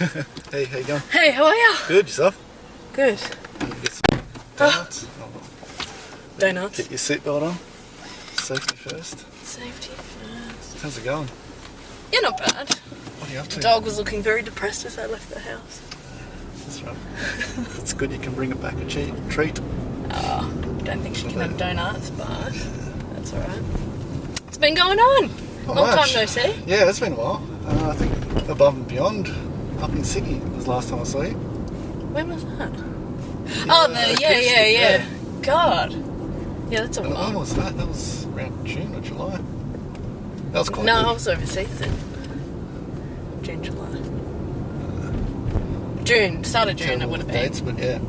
Hey, how you going? Hey, how are you? Good, yourself? Good. Get some donuts. Donuts. Get your seatbelt on. Safety first. Safety first. How's it going? Yeah, not bad. What are you up to? The dog was looking very depressed as I left the house. That's right. It's good you can bring it back a treat. Don't think she can have donuts, but that's alright. What's been going on? Not Long much. time no see. Yeah, it's been a while. I think Above and Beyond up in Sydney was the last time I saw you. When was that? Yeah. God. Yeah, that's a When while. was that? That was around June or July. That was quite No, good. I was overseas then. June, July. June, start of June it would have been. Dates, but yeah.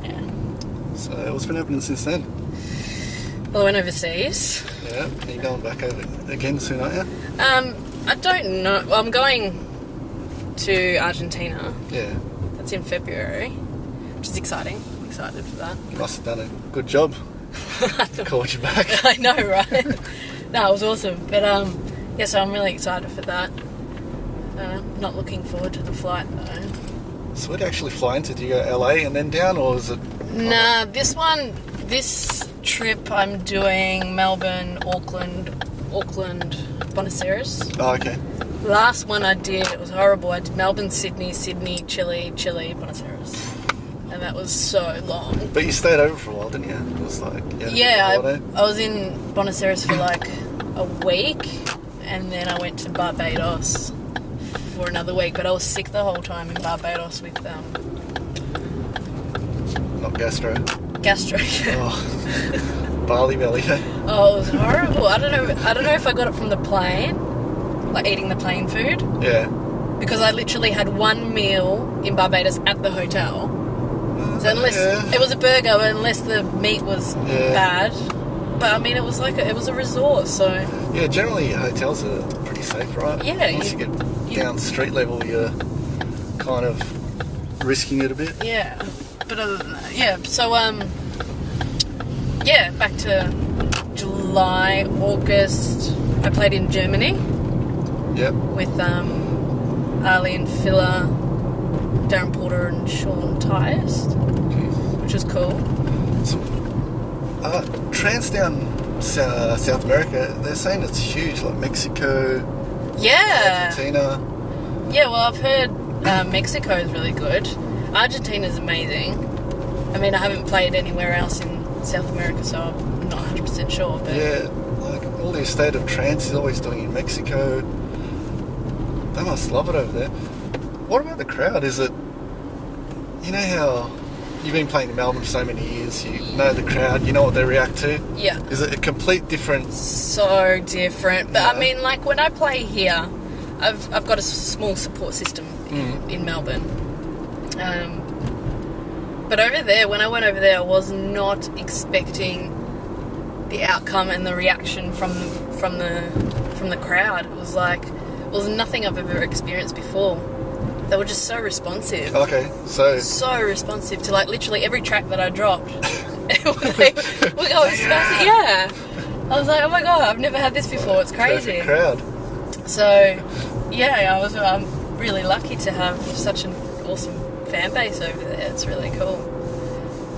So what's been happening since then? Well, I went overseas. Yeah, are you going back over again soon, aren't you? I don't know. Well, I'm going to Argentina. Yeah. That's in February, which is exciting. I'm excited for that. You must have done a good job. Called you back. I know, right? No, it was awesome. But yeah, so I'm really excited for that. Not looking forward to the flight though. So where'd you actually fly into? Do you go LA and then down, or is it... Nah, this trip I'm doing Melbourne, Auckland, Buenos Aires. Oh, okay. Last one I did, it was horrible. I did Melbourne, Sydney, Chile, Buenos Aires. And that was so long. But you stayed over for a while, didn't you? It was like... Yeah, I was in Buenos Aires for like a week, and then I went to Barbados for another week, but I was sick the whole time in Barbados with Not gastro. gastro. Oh. Barley belly, eh? Oh, it was horrible. I don't know if I got it from the plane, like eating the plane food. Yeah. Because I literally had one meal in Barbados at the hotel. So unless it was a burger, unless the meat was bad. But I mean, it was like it was a resort, so... Yeah, generally hotels are pretty safe, right? Yeah. Once you get down street level, you're kind of risking it a bit. Yeah. But other than that, yeah. So, back to July, August. I played in Germany. Yep. With Ali and Filler, Darren Porter and Sean Tyers, which was cool. So, trans down South America, they're saying it's huge, like Mexico, Argentina. Yeah, well, I've heard Mexico is really good. Argentina's amazing. I mean, I haven't played anywhere else in South America, so I'm not 100% sure. But yeah, like all the state of trance is always doing in Mexico. They must love it over there. What about the crowd? Is it, you know how you've been playing in Melbourne for so many years, you know the crowd, you know what they react to? Yeah. Is it a complete difference? So different. But I mean, like when I play here, I've got a small support system in Melbourne. But over there, when I went over there, I was not expecting the outcome and the reaction from the crowd. It was nothing I've ever experienced before. They were just so responsive. Okay, so responsive to like literally every track that I dropped. We're going spastic. Yeah. I was like, oh my god, I've never had this before. It's crazy. Perfect crowd. So, yeah, I'm really lucky to have such an awesome fan base over there. It's really cool.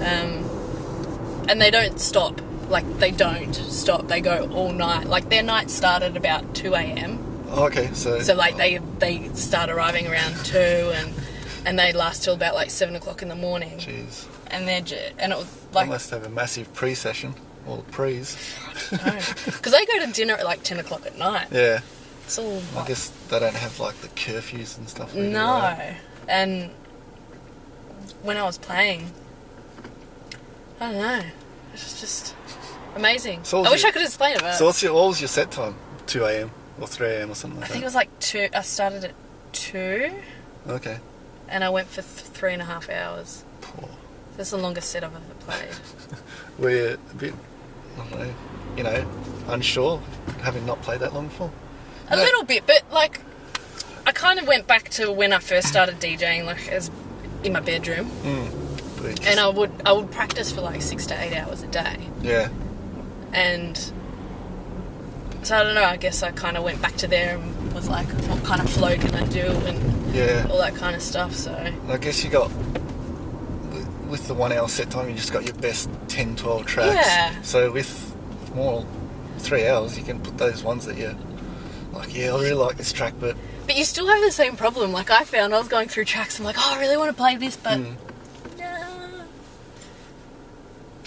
And they don't stop. Like, they don't stop. They go all night. Like, their night started about 2 a.m. Oh, okay, so like they start arriving around 2 and they last till about like 7 o'clock in the morning. Jeez. And it was like... They must have a massive pre-session, or pre's. Because they go to dinner at like 10 o'clock at night. Yeah. It's all... I guess they don't have like the curfews and stuff. No. Right? And when I was playing, I don't know, it was just amazing. So I wish I could explain it, but... So what was your set time? 2 a.m. or 3 a.m. or something like that? I think it was like 2. I started at 2. Okay. And I went for 3.5 hours. Poor. That's the longest set I've ever played. Were you a bit, I don't know, unsure, having not played that long before? A little bit, but like, I kind of went back to when I first started DJing, like as in my bedroom. And I would practice for like 6 to 8 hours a day. Yeah. And so I don't know, I guess I kind of went back to there and was like, what kind of flow can I do? And Yeah. all that kind of stuff. So I guess you got, with the 1 hour set time, you just got your best 10, 12 tracks. Yeah. So with more 3 hours, you can put those ones that you're like, yeah, I really like this track, but you still have the same problem. Like I found I was going through tracks, I'm like, oh, I really want to play this, but do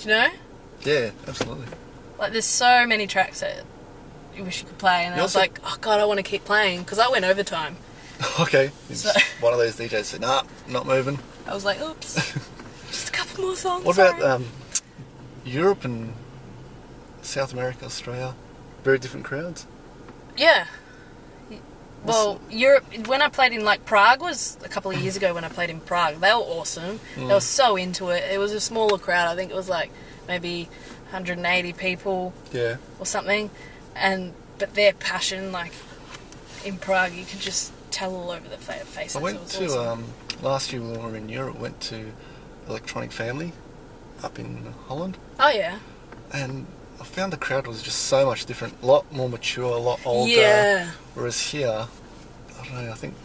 you know? Yeah, absolutely. Like there's so many tracks that you wish you could play, and I was like, oh god, I want to keep playing, because I went overtime. Okay. So One of those DJs said, nah, not moving. I was like, oops, just a couple more songs. What about Europe and South America, Australia? Very different crowds? Yeah. Well, Europe, when I played in like Prague, was a couple of years ago when I played in Prague. They were awesome. They were so into it. It was a smaller crowd. I think it was like maybe 180 people or something. But their passion, like in Prague, you could just tell all over the faces. I went to, awesome. Last year when we were in Europe, went to Electronic Family up in Holland. Oh, yeah. And I found the crowd was just so much different, a lot more mature, a lot older. Yeah. Whereas here, I don't know, I think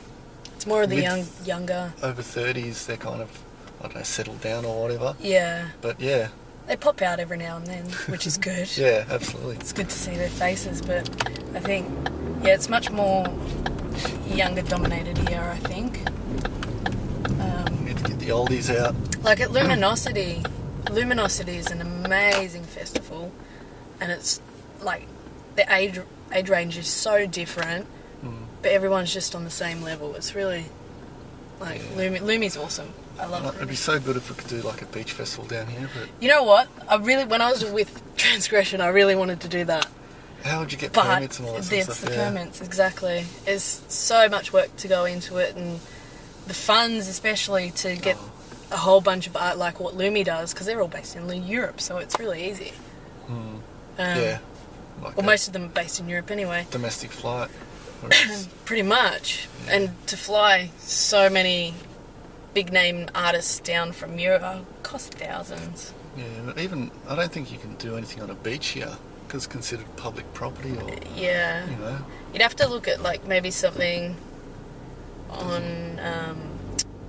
it's more of the younger. Over 30s, they're kind of, I don't know, settled down or whatever. Yeah. But yeah. They pop out every now and then, which is good. Yeah, absolutely. It's good to see their faces, but I think, yeah, it's much more younger dominated here, I think. We need to get the oldies out. Like at Luminosity. Luminosity is an amazing festival, and it's like the age range is so different, but everyone's just on the same level. It's really like Lumi's awesome. I love it. It'd be so good if we could do like a beach festival down here, but you know what? When I was with Transgression, I really wanted to do that. How would you get permits and all that sort of stuff? It's the permits, exactly. There's so much work to go into it, and the funds, especially to get a whole bunch of art like what Lumi does, because they're all based in Europe, so it's really easy. Yeah. Like most of them are based in Europe anyway. Domestic flight. Pretty much. Yeah. And to fly so many big name artists down from Europe cost thousands. Yeah, but even, I don't think you can do anything on a beach here, because it's considered public property or... Yeah. You know. You'd have to look at like maybe something on,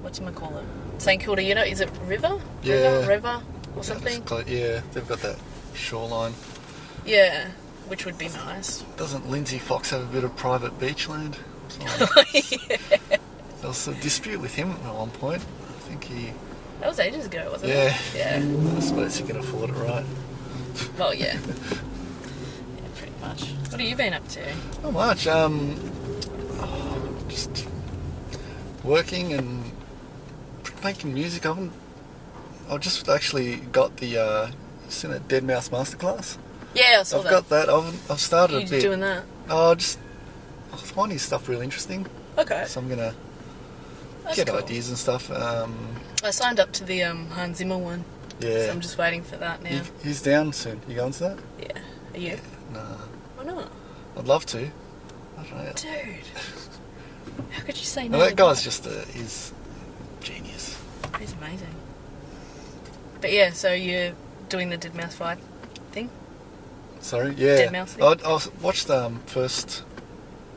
whatchamacallit? St Kilda, you know, is it River? Yeah. River or something? Yeah, they've got that shoreline. Yeah, which would be nice. Doesn't Lindsay Fox have a bit of private beach land? Yeah. There was a dispute with him at one point. I think he... That was ages ago, wasn't it? Yeah. I suppose he can afford it, right? Well, yeah. Yeah, pretty much. What have you been up to? Not much. Just working and making music. I just actually got the you seen that Dead Mouse Masterclass? Yeah, I saw that. I've got that. I've started a bit. Doing that? I find his stuff really interesting. Okay. So I'm gonna That's get cool. ideas and stuff. I signed up to the Hans Zimmer one. Yeah. So I'm just waiting for that now. He's down soon. You going to that? Yeah. Are you? Yeah, nah. Why not? I'd love to. I don't know. Dude. How could you say no? Well, that guy's just he's genius. He's amazing. But yeah, so you're doing the Dead Mouse fight thing? Sorry? Yeah. Dead Mouse thing? I watched the first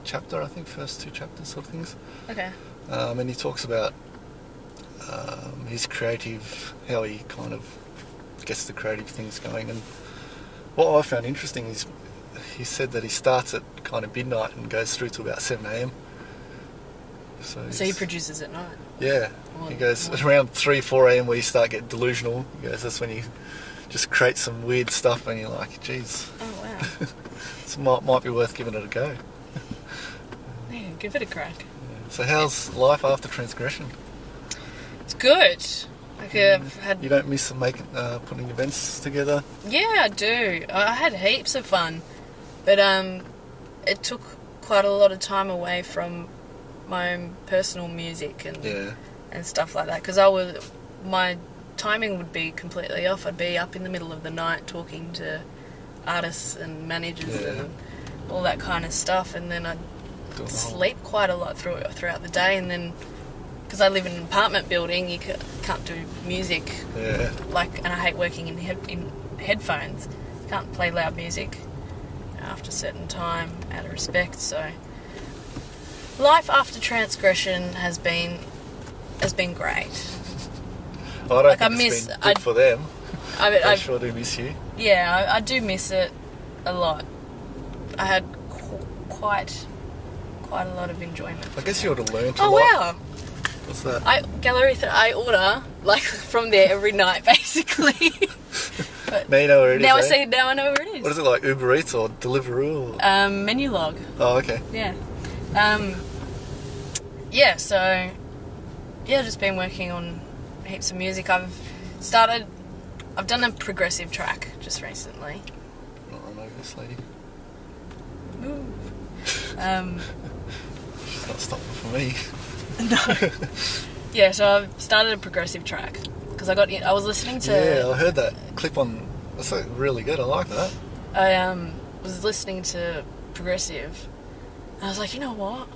chapter, I think, first 2 chapters sort of things. Okay. And he talks about his creative, how he kind of gets the creative things going. And what I found interesting is he said that he starts at kind of midnight and goes through to about 7 a.m. So he produces at night? Yeah. He goes around 3, 4 a.m. where you start getting delusional. He goes, that's when you just create some weird stuff and you're like, geez. Oh, wow. So might be worth giving it a go. Yeah, give it a crack. Yeah. So how's life after Transgression? It's good. Like I've had... You don't miss putting events together? Yeah, I do. I had heaps of fun. But it took quite a lot of time away from my own personal music and stuff like that, because my timing would be completely off. I'd be up in the middle of the night talking to artists and managers and all that kind of stuff, and then I'd sleep quite a lot throughout the day, and then because I live in an apartment building, you can't do music and I hate working in headphones. You can't play loud music after a certain time out of respect, so Life after transgression has been great. I don't Like, think it's been good for them. I sure do miss you. Yeah, I do miss it a lot. I had quite a lot of enjoyment. I guess you ought to learn to Oh, wow. What's that? I order, like, from there every night, basically. But now you know where it is, eh? Now I know where it is. What is it, like Uber Eats or Deliveroo? Or... Menu log. Oh, okay. Yeah. So just been working on heaps of music. I've done a progressive track just recently. Not run over this lady. Move. She's not stopping for me. No. Yeah, so I've started a progressive track because I was listening to. Yeah, I heard that clip on. That's like really good. I like that. I was listening to progressive. And I was like, you know what?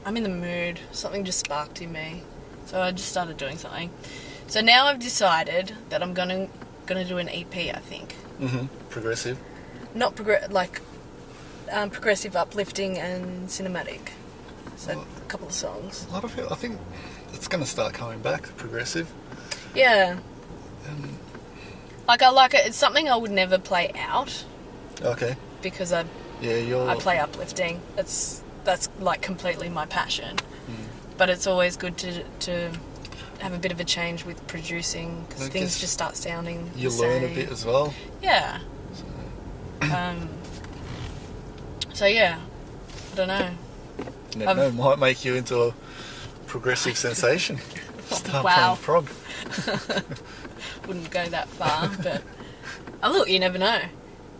I'm in the mood. Something just sparked in me, so I just started doing something. So now I've decided that I'm gonna do an EP. I think. Progressive. Not progressive, uplifting, and cinematic. So a couple of songs. A lot of it. I think it's going to start coming back. Progressive. Yeah. Like, I like it. It's something I would never play out. Okay. Because I play uplifting. That's like completely my passion. But it's always good to have a bit of a change with producing because things just start sounding the same. You learn a bit as well. Yeah. So yeah, I don't know. You never know, might make you into a progressive sensation. Start playing prog. Wouldn't go that far, but look, you never know.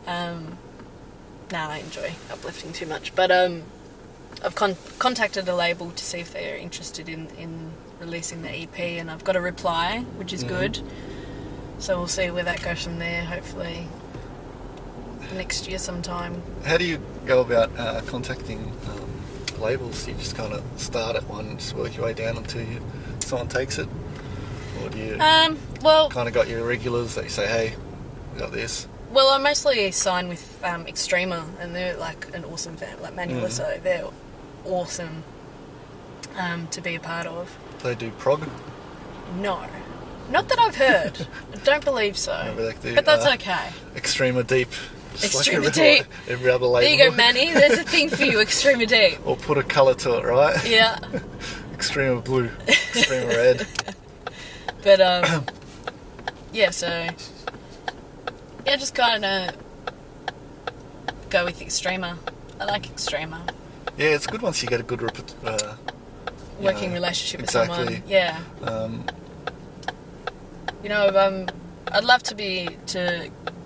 I enjoy uplifting too much, but I've contacted a label to see if they're interested in releasing the EP, and I've got a reply, which is good. So we'll see where that goes from there. Hopefully next year sometime. How do you go about contacting labels? You just kind of start at one, just work your way down until someone takes it, or do you kind of got your regulars that you say, hey, we got this? Well, I mostly sign with Extrema, and they're like an awesome fan, like Manuela, so they're awesome to be a part of. They do prog? No. Not that I've heard. I don't believe so. But that's okay. Extrema Deep. Extrema Deep. Every other label. There you go, Manny. There's a thing for you, Extrema Deep. Or put a colour to it, right? Yeah. Extrema Blue. Extrema Red. But, just kind of go with Extrema. I like Extrema. Yeah, it's good once you get a good working relationship with someone. Yeah. I'd love to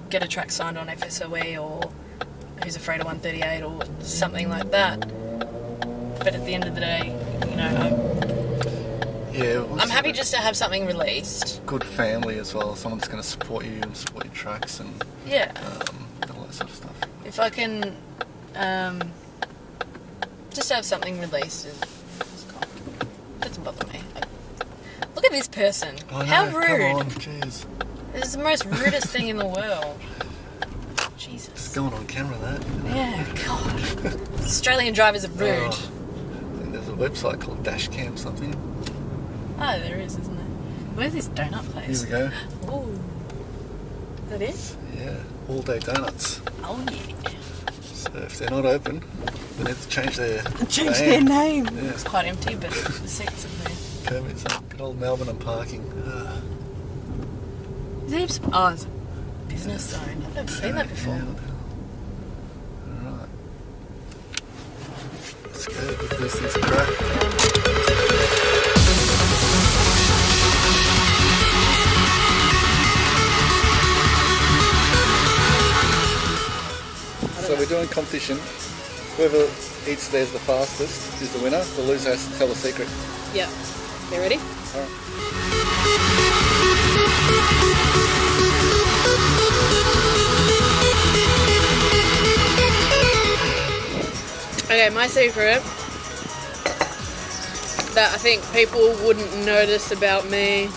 get a track signed on FSOE or Who's Afraid of 138 or something like that. But at the end of the day, I'm happy just to have something released. Good family as well. Someone's going to support you and support your tracks and all that sort of stuff. If I can just have something released, it doesn't bother me. Look at this person. I know, how rude. Come on, jeez. This is the most rudest thing in the world. Jesus. It's going on camera, that. Yeah, God. Australian drivers are rude. I think there's a website called Dashcam something. Oh, there is, isn't there? Where's this donut place? Here we go. Ooh. That is? Yeah, all day donuts. Oh, yeah. So if they're not open, they need to change their name. Yeah. It's quite empty, but the seats are there. Kermit's up. Good old Melbourne and parking. It's a business zone. I've never seen that before. Alright. Let's go. Give these things a crack. So we're doing competition. Whoever eats theirs the fastest is the winner. The loser has to tell a secret. Yeah. You ready? Alright. Okay, my secret that I think people wouldn't notice about me.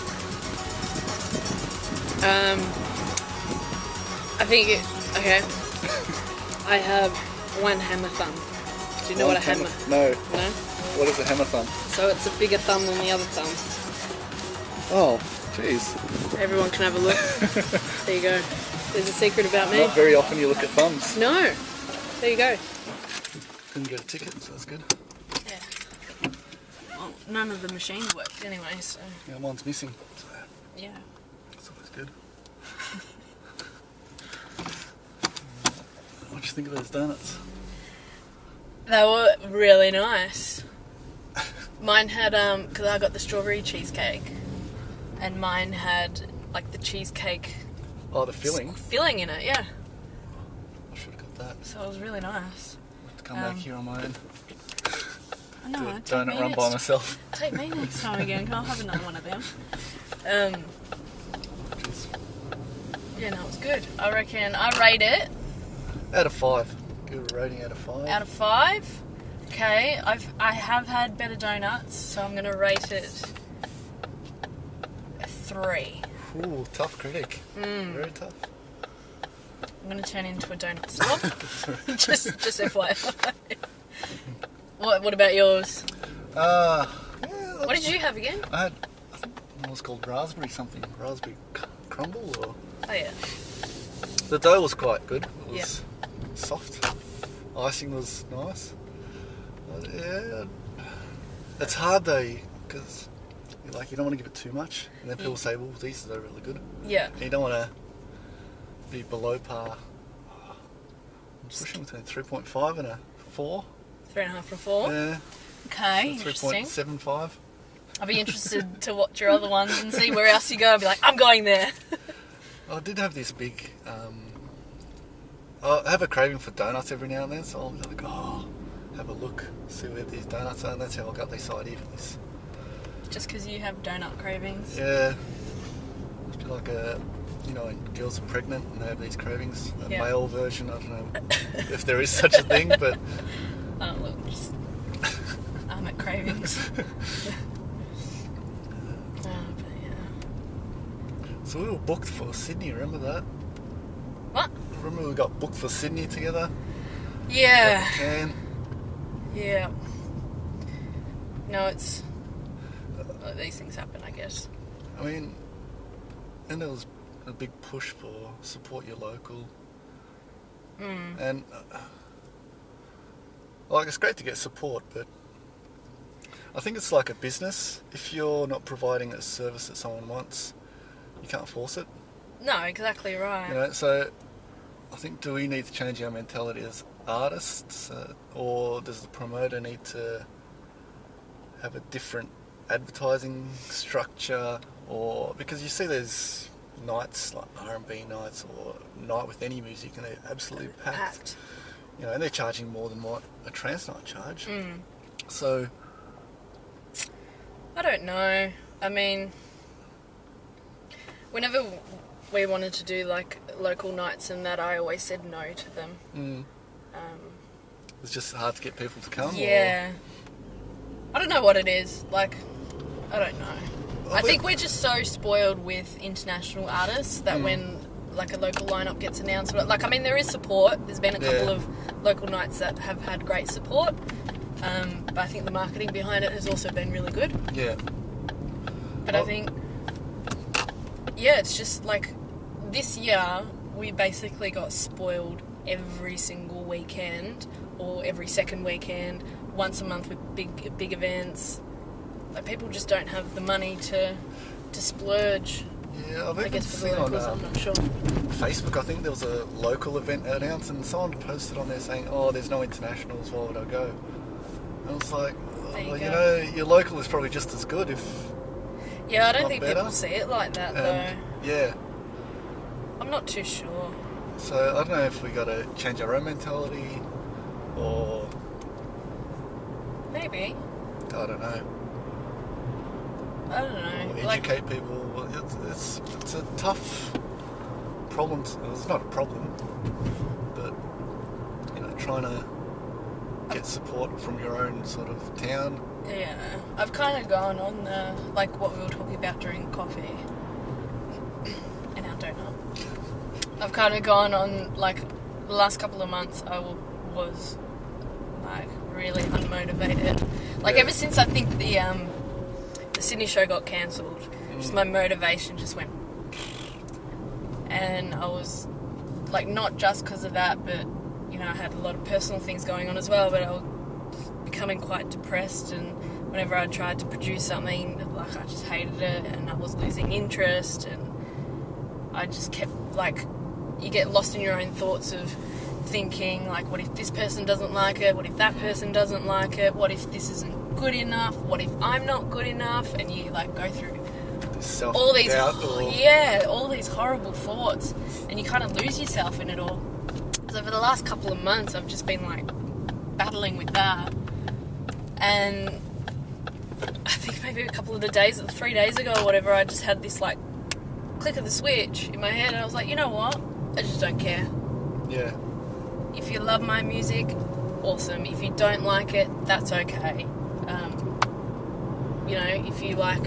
I have one hammer thumb. Do you know what a hammer? No. No? What is a hammer thumb? So it's a bigger thumb than the other thumb. Oh, jeez. Everyone can have a look. There you go. There's a secret about me. Not very often you look at thumbs. No. There you go. Didn't get a ticket, so that's good. Yeah. Well, none of the machines worked anyway, so... Yeah, mine's missing. So yeah. that's always good. What do you think of those donuts? They were really nice. Mine had, because I got the strawberry cheesecake, and mine had, like, the cheesecake... Oh, the filling? Filling in it, yeah. I should have got that. So it was really nice. I'll have to come back here on my own. I know, Do a donut run by myself. Take me next time again, I'll have another one of them. Yeah, no, it was good. I reckon I rate it... Out of 5. Give it a rating out of 5. Out of 5? Okay, I have had better donuts, so I'm going to rate it a 3. Ooh, tough critic. Very tough. I'm going to turn into a donut snob. just FYI. What about yours? Yeah, What did you have again? I think it was called raspberry something. Raspberry crumble or... Oh yeah. The dough was quite good. It was soft. Icing was nice. Yeah. It's hard though, because you don't want to give it too much. And then people say, well, these are really good. Yeah. And you don't want to be below par. I'm pushing between 3.5 and a 4. 3.5 and 4? Yeah. Okay, So interesting. 3.75. I'll be interested to watch your other ones and see where else you go. I'll be like, I'm going there. I did have this big... I have a craving for donuts every now and then, so I'll be like, have a look, see where these donuts are, and that's how I got this idea for this. Just because you have donut cravings? Yeah. It's like when girls are pregnant and they have these cravings, a male version, I don't know if there is such a thing, but... Oh, look, just... Ahmet cravings. So we were booked for Sydney, remember that? What? Remember we got booked for Sydney together? Yeah. And Yeah. No, it's... these things happen, I guess. I mean, and there was a big push for support your local. And it's great to get support, but I think it's like a business. If you're not providing a service that someone wants, you can't force it. No, exactly right. So I think, do we need to change our mentality as artists, or does the promoter need to have a different advertising structure? Or because you see there's nights like R&B nights or night with any music and they're absolutely packed. And they're charging more than what a trance night charge. So I don't know. I mean, whenever we wanted to do like local nights and that, I always said no to them. It's just hard to get people to come. Yeah. I don't know what it is. I don't know. I think we're just so spoiled with international artists that when like a local lineup gets announced, there is support. There's been a couple of local nights that have had great support, but I think the marketing behind it has also been really good. Yeah. But I think, it's just like this year we basically got spoiled every single weekend or every second weekend, once a month with big events. Like, people just don't have the money to splurge. Yeah, I've I even guess for seen the locals, on I'm not sure. Facebook, I think there was a local event announced and someone posted on there saying, oh, there's no internationals, why would I go? And I was like, your local is probably just as good, if Yeah, I don't not think better. people see it like that, though. Yeah. I'm not too sure. So I don't know if we got to change our own mentality or... Maybe. I don't know. I don't know. Or educate people. It's a tough problem. It's not a problem, but trying to get support from your own sort of town. Yeah, I've kind of gone on the what we were talking about during coffee and our donut. I've kind of gone on the last couple of months. I was like really unmotivated. Like Yeah. ever since I think the Sydney show got cancelled, just my motivation just went. And I was like, not just because of that, but you know, I had a lot of personal things going on as well. But I was becoming quite depressed, and whenever I tried to produce something, like I just hated it, and I was losing interest, and I just kept like, you get lost in your own thoughts of thinking like, what if this person doesn't like it? What if that person doesn't like it? What if this isn't good enough? What if I'm not good enough? And you like go through all these, all these horrible thoughts, and you kind of lose yourself in it all. So for the last couple of months, I've just been like battling with that, and I think maybe a couple of the days, 3 days ago or whatever, I just had this like click of the switch in my head, and I was like, you know what? I just don't care. Yeah. If you love my music, awesome. If you don't like it, that's okay. You know, if you like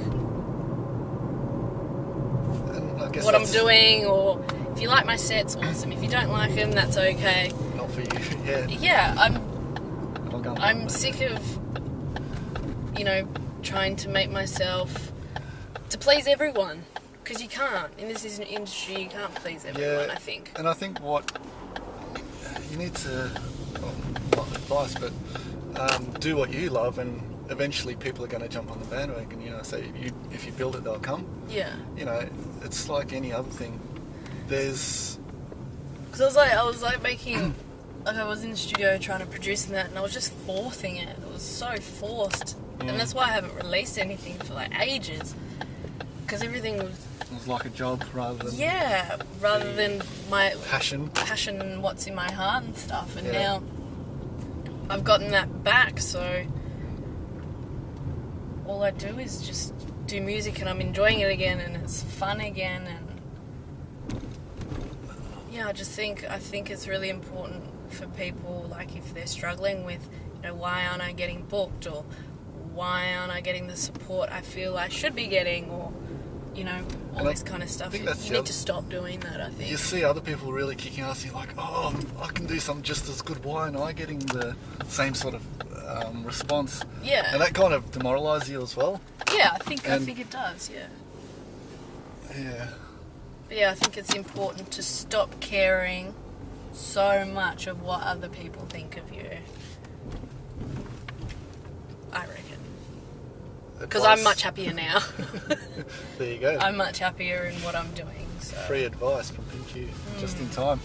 what I'm doing, or if you like my sets, awesome. If you don't like them, that's okay. Not for you. Yeah. Yeah, I'm sick of, you know, trying to make myself to please everyone, because you can't. In this industry, you can't please everyone. Yeah, I think. And I think what you need to, well, not advice, but do what you love, and eventually people are going to jump on the bandwagon. You know, so if you build it, they'll come. Yeah. You know, it's like any other thing. There's... Because I was like making... Like I was in the studio trying to produce that, and I was just forcing it. It was so forced. And that's why I haven't released anything for like ages. Because everything was... It was like a job rather than... Yeah, rather than my... Passion and what's in my heart and stuff. And now I've gotten that back, so... All I do is just do music, and I'm enjoying it again, and it's fun again, and yeah, I think it's really important for people, like if they're struggling with, you know, why aren't I getting booked, or why aren't I getting the support I feel I should be getting, or you know, all this kind of stuff. You need to stop doing that, I think. You see other people really kicking ass, and you're like, oh, I can do something just as good. Why aren't I getting the same sort of response? Yeah. And that kind of demoralises you as well. Yeah, I think it does, yeah. Yeah. But yeah, I think it's important to stop caring so much of what other people think of you. I reckon. Because I'm much happier now. There you go. I'm much happier in what I'm doing. So. Free advice from Pinkque, just in time.